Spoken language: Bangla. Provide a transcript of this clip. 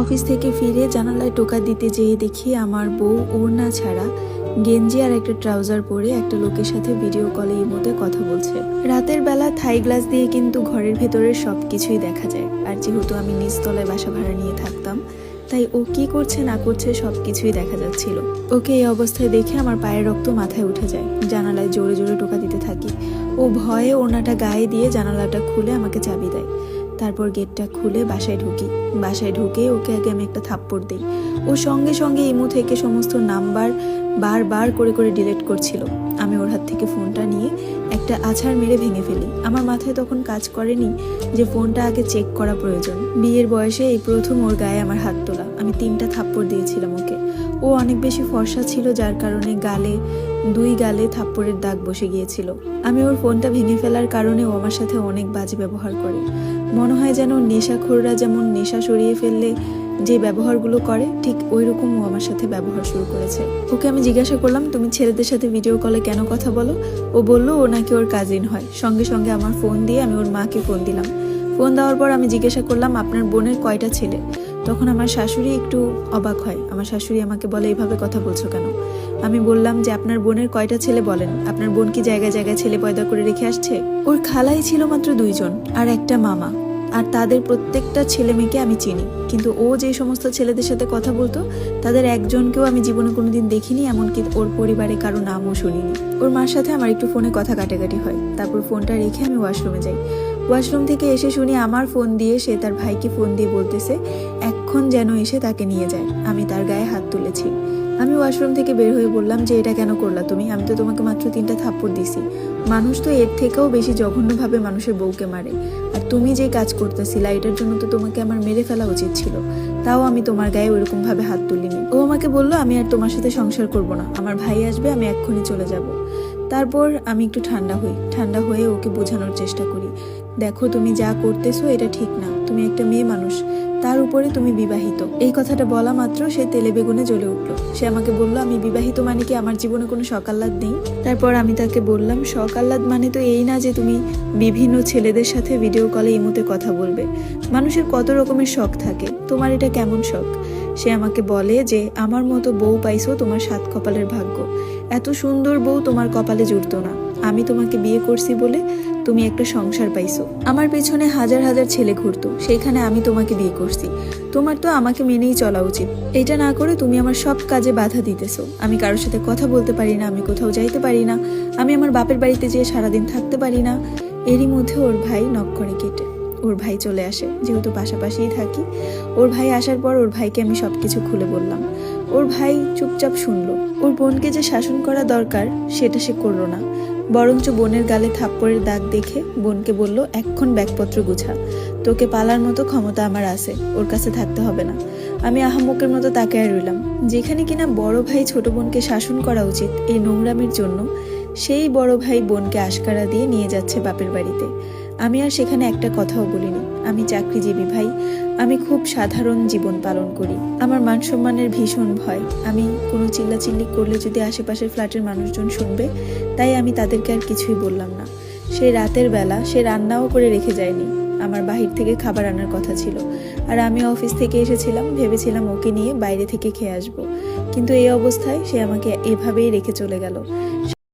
অফিস থেকে ফিরে জানালায় টোকা দিতে যেয়ে দেখি আমার বউ ওড়না ছাড়া গেঞ্জি আর একটা ট্রাউজার পরে একটা লোকের সাথে ভিডিও কলে ইমোতে কথা বলছে। রাতের বেলা থাই গ্লাস দিয়ে কিন্তু ঘরের ভেতরের সবকিছুই দেখা যায়। আর যেহেতু আমি নিচতলায় বাসা ভাড়া নিয়ে থাকতাম, তাই ও কি করছে না করছে সবকিছুই দেখা যাচ্ছিল। ওকে এই অবস্থায় দেখে আমার পায়ের রক্ত মাথায় উঠে যায়। জানালায় জোরে জোরে টোকা দিতে থাকি। ও ভয়ে ওড়নাটা গায়ে দিয়ে জানালাটা খুলে আমাকে চাবি দেয়। তারপর গেটটা খুলে বাসায় ঢুকি। বাসায় ঢুকে ওকে আগে আমি একটা থাপ্পড় দিই। ও সঙ্গে সঙ্গে ইমো থেকে সমস্ত নাম্বার বারবার করে করে ডিলিট করছিল। আমি ওর হাত থেকে ফোনটা নিয়ে একটা আছাড় মেরে ভেঙে ফেলি। আমার মাথায় তখন কাজ করেনি যে ফোনটা আগে চেক করা প্রয়োজন। বিয়ের বয়সে এই প্রথম ওর গায়ে আমার হাত তোলা। আমি 3টা থাপ্পড় দিয়েছিলাম ওকে। ও অনেক বেশি ফর্সা ছিল, যার কারণে দুই গালে থাপ্পড়ের দাগ বসে গিয়েছিল। আমি ওর ফোনটা ভেঙে ফেলার কারণে ও আমার সাথে অনেক বাজে ব্যবহার করে। মনে হয় যেন নেশাখোররা যেমন নেশা সরিয়ে ফেললে যে ব্যবহারগুলো করে, ঠিক ওই রকম ও আমার সাথে ব্যবহার শুরু করেছে। ওকে আমি জিজ্ঞাসা করলাম, তুমি ছেলেদের সাথে ভিডিও কলে কেন কথা বলো? ও বলল ও নাকি ওর কাজিন হয়। সঙ্গে সঙ্গে আমার ফোন দিয়ে আমি ওর মাকে ফোন দিলাম। ফোন দেওয়ার পর আমি জিজ্ঞাসা করলাম, আপনার বোনের কয়টা ছেলে? তখন আমার শাশুড়ি একটু অবাক হয়। আমার শাশুড়ি আমাকে বলে, এইভাবে কথা বলছো কেন? আমি বললাম যে আপনার বোনের কয়টা ছেলে বলেন। আপনার বোন কি জায়গায় জায়গায় ছেলে পয়দা করে রেখে আসছে? ওর খালাই ছিল মাত্র 2 জন আর একটা মামা, আর তাদের প্রত্যেকটা ছেলে মেয়েকে আমি চিনি। কিন্তু ও যে সমস্ত ছেলেদের সাথে কথা বলতো তাদের একজনকেও আমি জীবনে কোনোদিন দেখিনি, এমনকি ওর পরিবারে কারো নামও শুনিনি। ওর মার সাথে আমার একটু ফোনে কথা কাটাকাটি হয়। তারপর ফোনটা রেখে আমি ওয়াশরুমে যাই। ওয়াশরুম থেকে এসে শুনি আমার ফোন দিয়ে সে তার ভাইকে ফোন দিয়ে বলতেছে এক্ষণ যেন এসে তাকে নিয়ে যায়। আমি তার গায়ে হাত তুলেছি। আমি ওয়াশরুম থেকে বের হয়ে বললাম যে এটা কেন করলা তুমি? আমি তো তোমাকে মাত্র 3টা থাপ্পড় দিছি। মানুষ তো এর থেকেও বেশি জঘন্যভাবে মানুষের বউকে মারে। আর তুমি যে কাজ করতেছিলা এটার জন্য তো তোমাকে আমার মেরে ফেলা উচিত ছিল। তাও আমি তোমার গায়ে ওইরকম ভাবে হাত তুলিনি। ও আমাকে বললো আমি আর তোমার সাথে সংসার করব না, আমার ভাই আসবে, আমি এক্ষুনি চলে যাব। তারপর আমি একটু ঠান্ডা হয়ে ওকে বোঝানোর চেষ্টা করি, দেখো তুমি যা করতেছো এটা ঠিক না। তুমি একটা মেয়ে মানুষ, তার উপরে তুমি বিবাহিত। এই কথাটা বলা মাত্র সে তেলে বেগুনে জ্বলে উঠলো। সে আমাকে বললো আমি বিবাহিত মানে কি আমার জীবনে কোনো শখ আহ্লাদ নেই? তারপর আমি তাকে বললাম, শখ আহ্লাদ মানে তো এই না যে তুমি বিভিন্ন ছেলেদের সাথে ভিডিও কলে ইমোতে কথা বলবে। মানুষের কত রকমের শখ থাকে, তোমার এটা কেমন শখ? সে আমাকে বলে যে আমার মতো বউ পাইছো তোমার 7 কপালের ভাগ্য। এত সুন্দর বউ তোমার কপালে জুটতো না। আমি তোমাকে বিয়ে করছি বলে তুমি একটা সংসার পাইছো। আমার পেছনে হাজার হাজার ছেলে ঘুরতো, সেইখানে আমি তোমাকে বিয়ে করছি। তোমার তো আমাকে মেনেই চলা উচিত। এটা না করে তুমি আমার সব কাজে বাধা দিতেছো। আমি কারোর সাথে কথা বলতে পারি না, আমি কোথাও যাইতে পারি না, আমি আমার বাপের বাড়িতে যেয়ে সারাদিন থাকতে পারি না। এরই মধ্যে ওর ভাই নক করে কেটে। ওর ভাই চলে আসে, যেহেতু পাশাপাশিই থাকি। ওর ভাই আসার পর ওর ভাইকে আমি সবকিছু খুলে বললাম। ওর ভাই চুপচাপ শুনলো। ওর বোনকে যে শাসন করা দরকার সেটা সে করলো না, বরঞ্চ বোনের গালে থাপ্পড়ের দাগ দেখে বোনকে বলল, এক্ষণ ব্যাগপত্র গুছা, তোকে পালার মতো ক্ষমতা আমার আছে, ওর কাছে থাকতে হবে না। আমি আহাম্মকের মতো তাকায় রইলাম। যেখানে কিনা বড় ভাই ছোট বোনকে শাসন করা উচিত এই নোংরামির জন্য, সেই বড় ভাই বোনকে আশকারা দিয়ে নিয়ে যাচ্ছে বাপের বাড়িতে। আমি আর সেখানে একটা কথাও বলিনি। আমি চাকরিজীবী ভাই, আমি খুব সাধারণ জীবন পালন করি। আমার মান সম্মানের ভীষণ ভয়। আমি কোনো চিল্লাচিল্লি করলে যদি আশেপাশের ফ্ল্যাটের মানুষজন শুনবে, তাই আমি তাদেরকে আর কিছুই বললাম না। সেই রাতের বেলা সে রান্নাও করে রেখে যায়নি। আমার বাহির থেকে খাবার আনার কথা ছিল, আর আমি অফিস থেকে এসেছিলাম, ভেবেছিলাম ওকে নিয়ে বাইরে থেকে খেয়ে আসবো। কিন্তু এই অবস্থায় সে আমাকে এভাবেই রেখে চলে গেল।